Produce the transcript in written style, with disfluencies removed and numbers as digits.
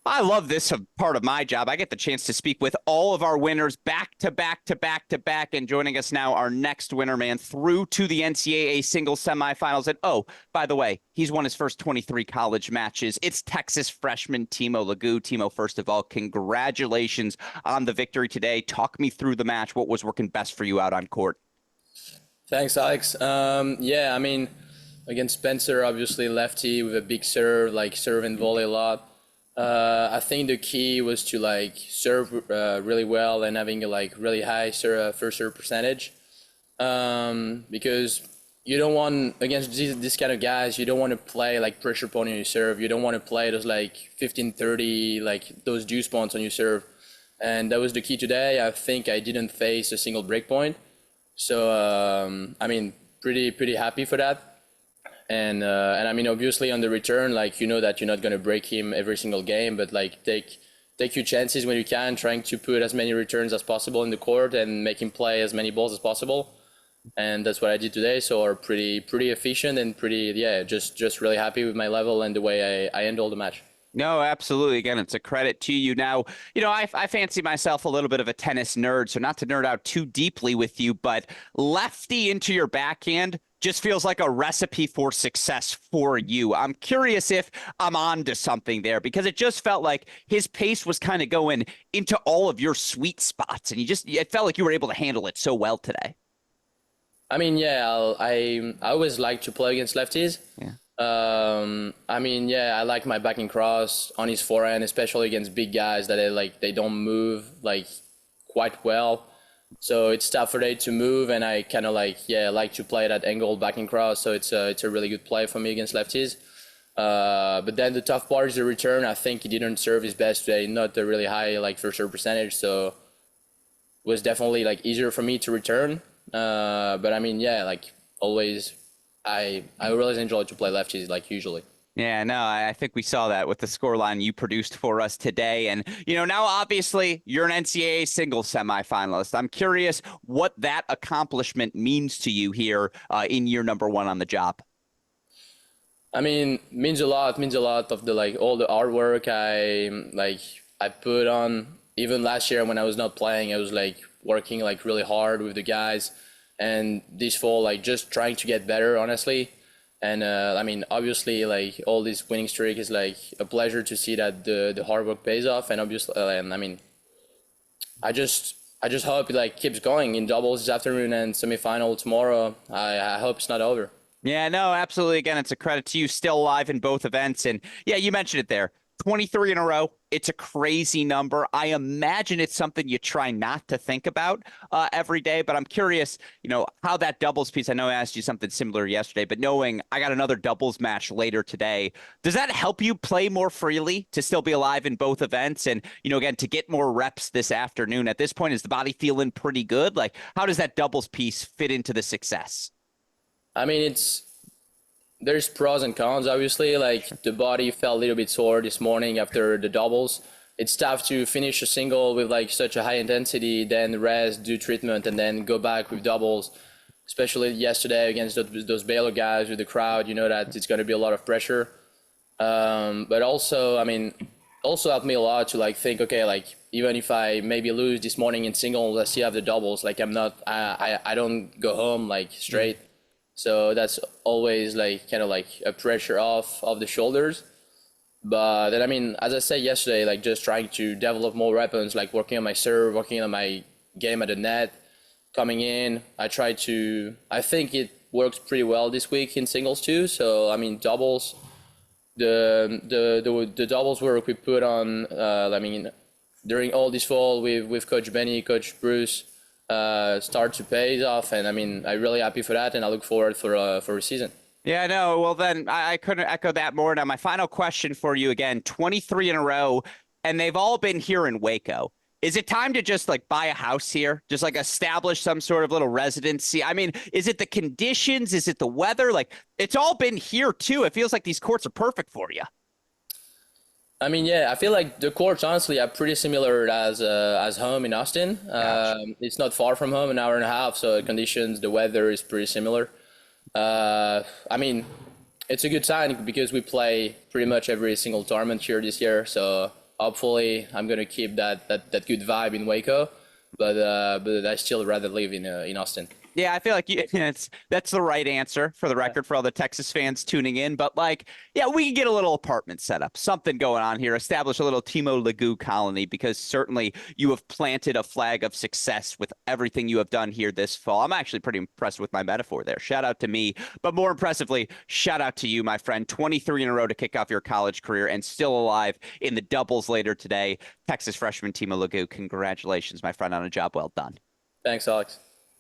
I love this part of my job. I get the chance to speak with all of our winners back to back to back to back. And joining us now, our next winner, man, through to the NCAA singles semifinals. And oh, by the way, he's won his first 23 college matches. It's Texas freshman Timo Legout. Timo, first of all, congratulations on the victory today. Talk me through the match. What was working best for you out on court? Thanks, Alex. Yeah, I mean, against Spencer, obviously lefty with a big serve, like serve and volley a lot. I think the key was to like serve really well and having a like really high first serve percentage. Because you don't want against this kind of guys, you don't want to play like pressure point on your serve. You don't want to play those like 15-30, like those deuce points on your serve. And that was the key today. I think I didn't face a single break point. So I mean, pretty happy for that. And I mean, obviously on the return, like you know that you're not gonna break him every single game, but like take your chances when you can, trying to put as many returns as possible in the court and make him play as many balls as possible. And that's what I did today. So are pretty efficient and pretty just really happy with my level and the way I handled the match. No, absolutely. Again, it's a credit to you. Now, I fancy myself a little bit of a tennis nerd, so not to nerd out too deeply with you, but lefty into your backhand just feels like a recipe for success for you. I'm curious if I'm on to something there because it just felt like his pace was kind of going into all of your sweet spots, and it felt like you were able to handle it so well today. I mean, yeah, I always like to play against lefties. Yeah. I mean, yeah, I like my backing cross on his forehand, especially against big guys that they don't move like quite well. So it's tough for them to move, and I kind of like to play that angled backing cross. So it's a really good play for me against lefties. But then the tough part is the return. I think he didn't serve his best today, not a really high like first serve percentage. So it was definitely like easier for me to return. But I mean, yeah, like always. I really enjoy to play lefties like usually. Yeah, no, I think we saw that with the scoreline you produced for us today. And, now obviously you're an NCAA singles semifinalist. I'm curious what that accomplishment means to you here in year number one on the job. I mean, means a lot. Means a lot of the like all the artwork I put on. Even last year when I was not playing, I was like working like really hard with the guys. And this fall, like just trying to get better, honestly. And I mean, obviously, like all this winning streak is like a pleasure to see that the hard work pays off. And obviously, and I mean, I just hope it like keeps going in doubles this afternoon and semifinal tomorrow. I hope it's not over. Yeah, no, absolutely. Again, it's a credit to you, still alive in both events. And yeah, you mentioned it there. 23 in a row. It's a crazy number. I imagine it's something you try not to think about every day, but I'm curious, how that doubles piece. I know I asked you something similar yesterday, but knowing I got another doubles match later today, does that help you play more freely to still be alive in both events? And, again, to get more reps this afternoon at this point, is the body feeling pretty good? Like, how does that doubles piece fit into the success? I mean, there's pros and cons, obviously. Like the body felt a little bit sore this morning after the doubles. It's tough to finish a single with like such a high intensity, then rest, do treatment, and then go back with doubles. Especially yesterday against those Baylor guys with the crowd, you know that it's going to be a lot of pressure. But also, I mean, also helped me a lot to like think, okay, like even if I maybe lose this morning in singles, I still have the doubles. Like I don't go home like straight. So that's always like kind of like a pressure off of the shoulders. But then, I mean, as I said yesterday, like just trying to develop more weapons, like working on my serve, working on my game at the net, coming in. I think it worked pretty well this week in singles too. So, I mean, doubles, the doubles work we put on, I mean, during all this fall with Coach Benny, Coach Bruce, start to pay off, and I mean, I'm really happy for that, and I look forward for a season. Yeah, no. Well, then I couldn't echo that more. Now, my final question for you again: 23 in a row, and they've all been here in Waco. Is it time to just like buy a house here, just like establish some sort of little residency? I mean, is it the conditions? Is it the weather? Like, it's all been here too. It feels like these courts are perfect for you. I mean, yeah, I feel like the courts honestly are pretty similar as home in Austin. Gotcha. It's not far from home, an hour and a half, so the conditions, the weather is pretty similar. I mean, it's a good sign because we play pretty much every single tournament here this year, so hopefully I'm gonna keep that good vibe in Waco. But I still rather live in Austin. Yeah, I feel like that's the right answer for the record for all the Texas fans tuning in. But like, yeah, we can get a little apartment set up, something going on here, establish a little Timo Legout colony, because certainly you have planted a flag of success with everything you have done here this fall. I'm actually pretty impressed with my metaphor there. Shout out to me, but more impressively, shout out to you, my friend. 23 in a row to kick off your college career and still alive in the doubles later today. Texas freshman Timo Legout, congratulations, my friend, on a job well done. Thanks, Alex.